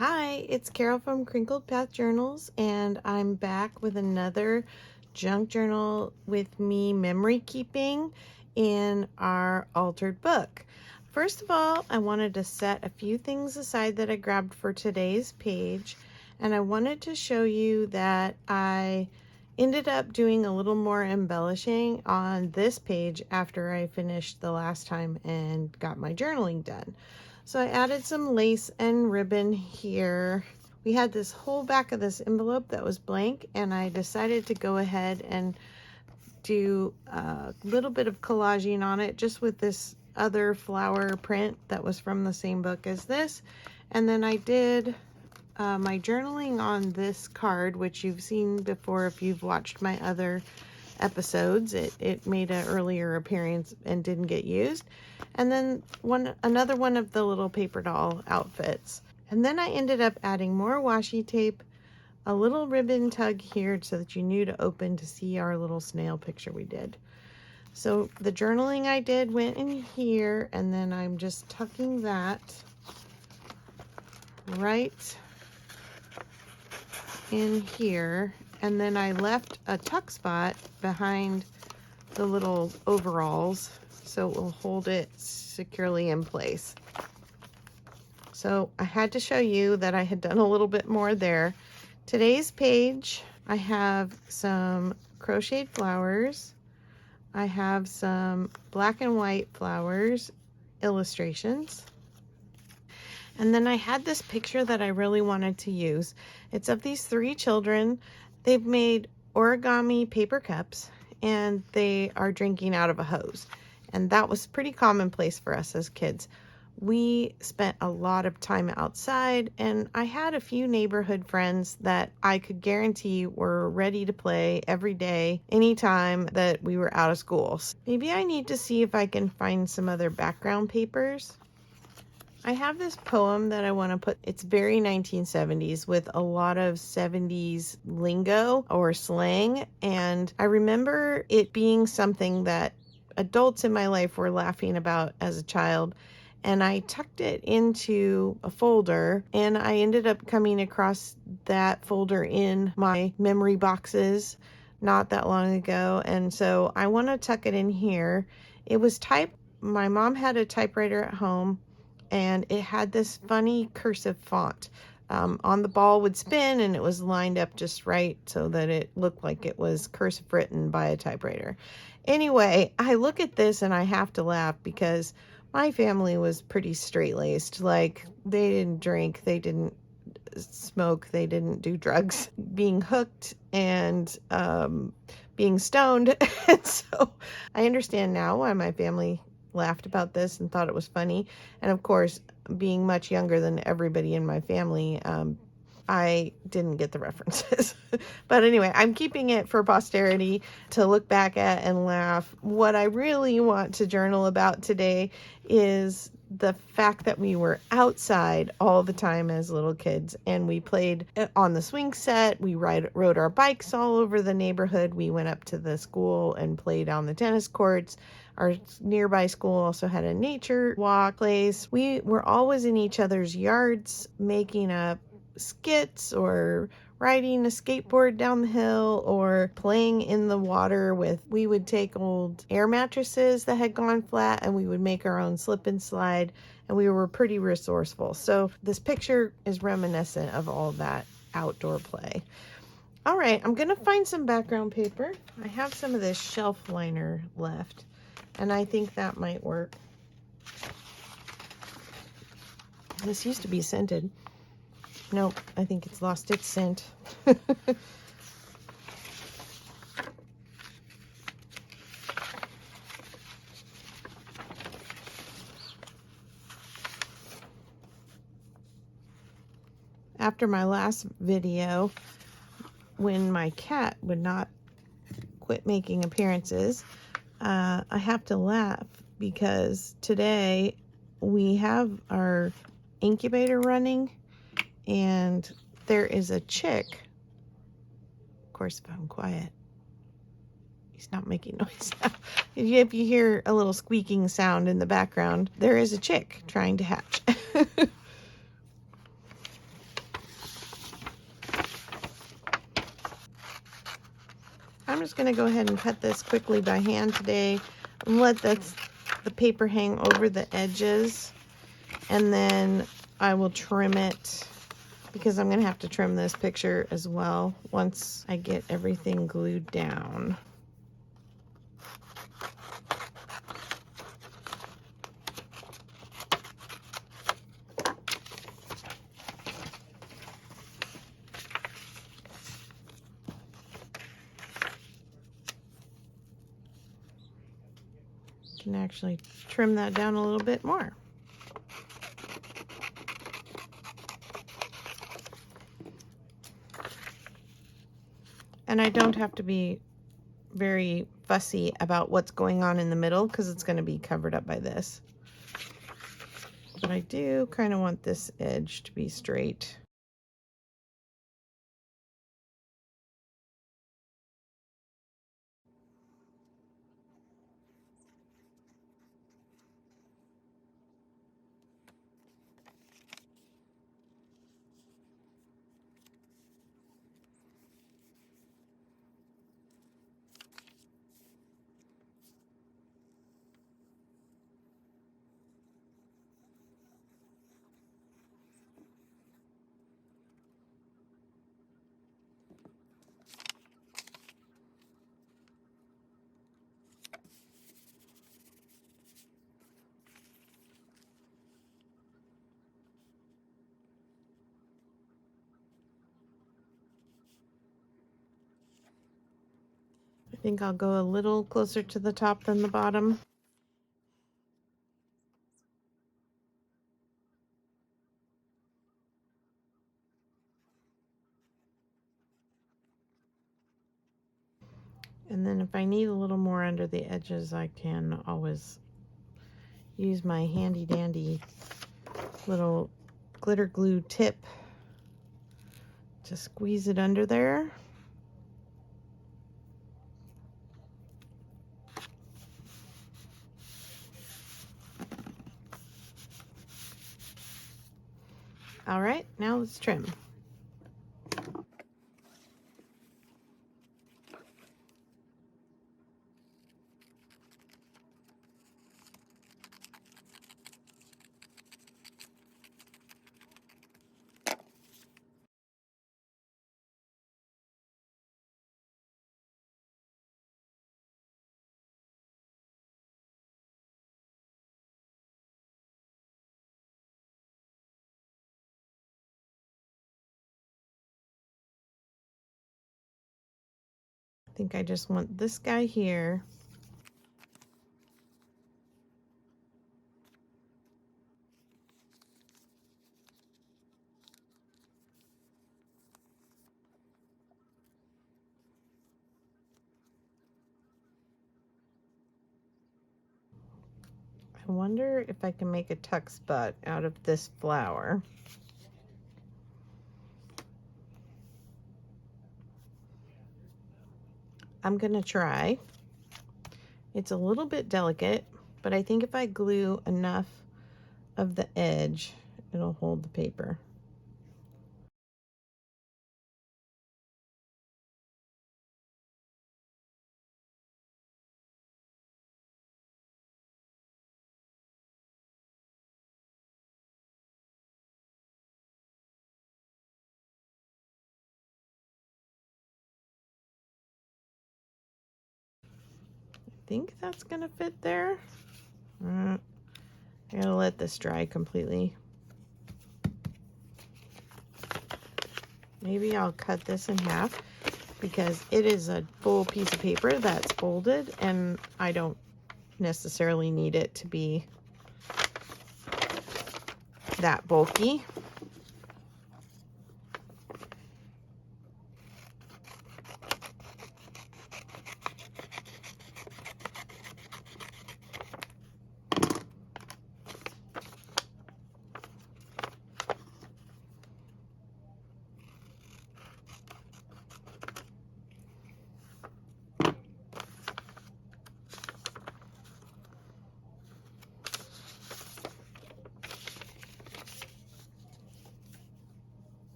Hi, it's Carol from Crinkled Path Journals, and I'm back with another junk journal with me memory keeping in our altered book. First of all, I wanted to set a few things aside that I grabbed for today's page, and I wanted to show you that I ended up doing a little more embellishing on this page after I finished the last time and got my journaling done. So I added some lace and ribbon here. We had this whole back of this envelope that was blank, and I decided to go ahead and do a little bit of collaging on it just with this other flower print that was from the same book as this. And then I did my journaling on this card, which you've seen before if you've watched my other episodes. It made an earlier appearance and didn't get used. And then another one of the little paper doll outfits. And then I ended up adding more washi tape, a little ribbon tug here so that you knew to open to see our little snail picture we did. So the journaling I did went in here, and then I'm just tucking that right in here. And then I left a tuck spot behind the little overalls so it will hold it securely in place. So I had to show you that I had done a little bit more there. Today's page, I have some crocheted flowers. I have some black and white flowers illustrations. And then I had this picture that I really wanted to use. It's of these three children. They've made origami paper cups, and they are drinking out of a hose. And that was pretty commonplace for us as kids. We spent a lot of time outside, and I had a few neighborhood friends that I could guarantee were ready to play every day, anytime that we were out of school. Maybe I need to see if I can find some other background papers. I have this poem that I want to put. It's very 1970s with a lot of 70s lingo or slang. And I remember it being something that adults in my life were laughing about as a child. And I tucked it into a folder, and I ended up coming across that folder in my memory boxes not that long ago. And so I want to tuck it in here. It was typed. My mom had a typewriter at home, and it had this funny cursive font. On the ball would spin, and it was lined up just right so that it looked like it was cursive written by a typewriter. Anyway, I look at this and I have to laugh because my family was pretty straight-laced. Like, they didn't drink, they didn't smoke, they didn't do drugs. Being hooked and being stoned. And so I understand now why my family laughed about this and thought it was funny. And of course, being much younger than everybody in my family, I didn't get the references. But anyway, I'm keeping it for posterity to look back at and laugh. What I really want to journal about today is the fact that we were outside all the time as little kids, and we played on the swing set. We rode our bikes all over the neighborhood. We went up to the school and played on the tennis courts. Our nearby school also had a nature walk place. We were always in each other's yards making up skits or riding a skateboard down the hill or playing in the water we would take old air mattresses that had gone flat, and we would make our own slip and slide, and we were pretty resourceful. So this picture is reminiscent of all that outdoor play. All right, I'm gonna find some background paper. I have some of this shelf liner left, and I think that might work. This used to be scented. Nope, I think it's lost its scent. After my last video, when my cat would not quit making appearances, I have to laugh because today we have our incubator running, and there is a chick. Of course, if I'm quiet, he's not making noise now. If you hear a little squeaking sound in the background, there is a chick trying to hatch. I'm just gonna go ahead and cut this quickly by hand today and let the paper hang over the edges, and then I will trim it because I'm gonna have to trim this picture as well once I get everything glued down. Can actually trim that down a little bit more. And I don't have to be very fussy about what's going on in the middle because it's going to be covered up by this. But I do kind of want this edge to be straight. I think I'll go a little closer to the top than the bottom. And then if I need a little more under the edges, I can always use my handy dandy little glitter glue tip to squeeze it under there. All right, now let's trim. I think I just want this guy here. I wonder if I can make a tuck spot out of this flower. I'm gonna try. It's a little bit delicate, but I think if I glue enough of the edge, it'll hold the paper. I think that's gonna fit there. I gotta let this dry completely. Maybe I'll cut this in half because it is a full piece of paper that's folded and I don't necessarily need it to be that bulky.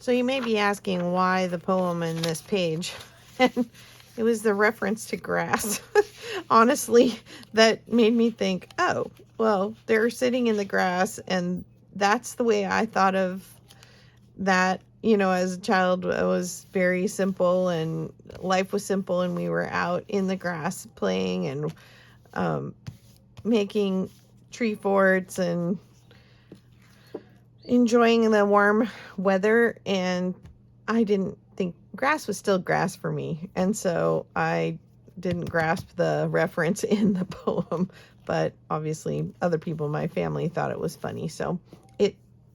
So you may be asking why the poem in this page. And it was the reference to grass. Honestly, that made me think, oh, well, they're sitting in the grass, and that's the way I thought of that. You know, as a child, it was very simple, and life was simple, and we were out in the grass playing and making tree forts and enjoying the warm weather. And I didn't think grass was still grass for me, and so I didn't grasp the reference in the poem, but obviously other people in my family thought it was funny, so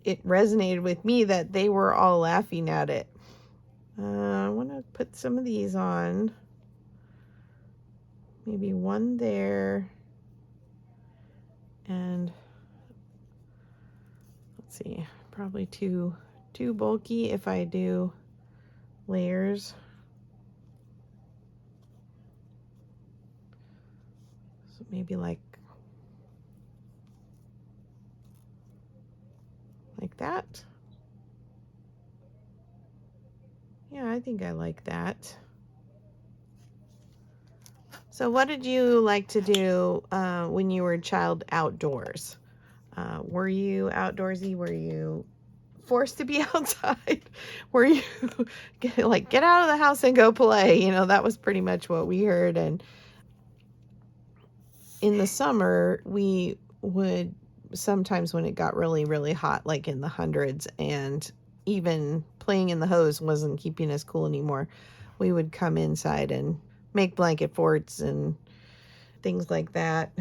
it resonated with me that they were all laughing at it. I want to put some of these on, maybe one there, and let's see, probably too bulky if I do layers. So maybe like that. Yeah, I think I like that. So what did you like to do when you were a child outdoors? Were you outdoorsy? Were you forced to be outside? Were you get out of the house and go play? You know, that was pretty much what we heard. And in the summer, we would sometimes, when it got really, really hot, like in the hundreds, and even playing in the hose wasn't keeping us cool anymore, we would come inside and make blanket forts and things like that.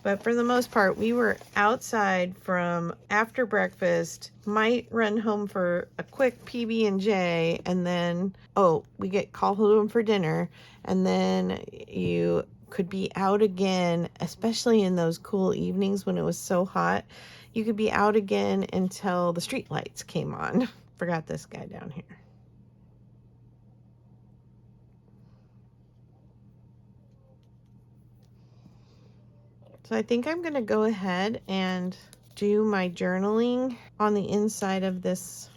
But for the most part, we were outside from after breakfast, might run home for a quick PB&J, and then, we get called home for dinner, and then you could be out again, especially in those cool evenings when it was so hot. You could be out again until the street lights came on. Forgot this guy down here. So I think I'm going to go ahead and do my journaling on the inside of this.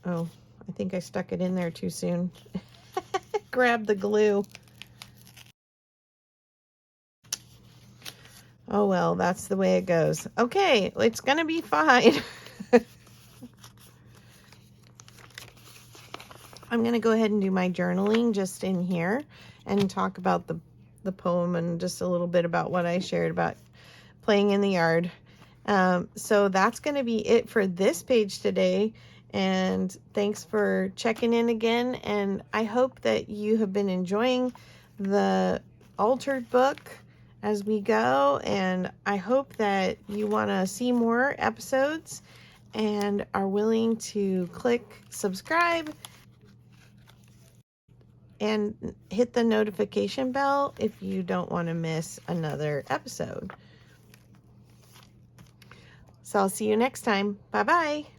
Oh, I think I stuck it in there too soon. Grab the glue. Oh well, that's the way it goes. Okay, it's going to be fine. I'm going to go ahead and do my journaling just in here and talk about the poem and just a little bit about what I shared about playing in the yard. So that's going to be it for this page today. And thanks for checking in again. And I hope that you have been enjoying the altered book as we go. And I hope that you want to see more episodes and are willing to click subscribe and hit the notification bell if you don't want to miss another episode. So I'll see you next time. Bye-bye.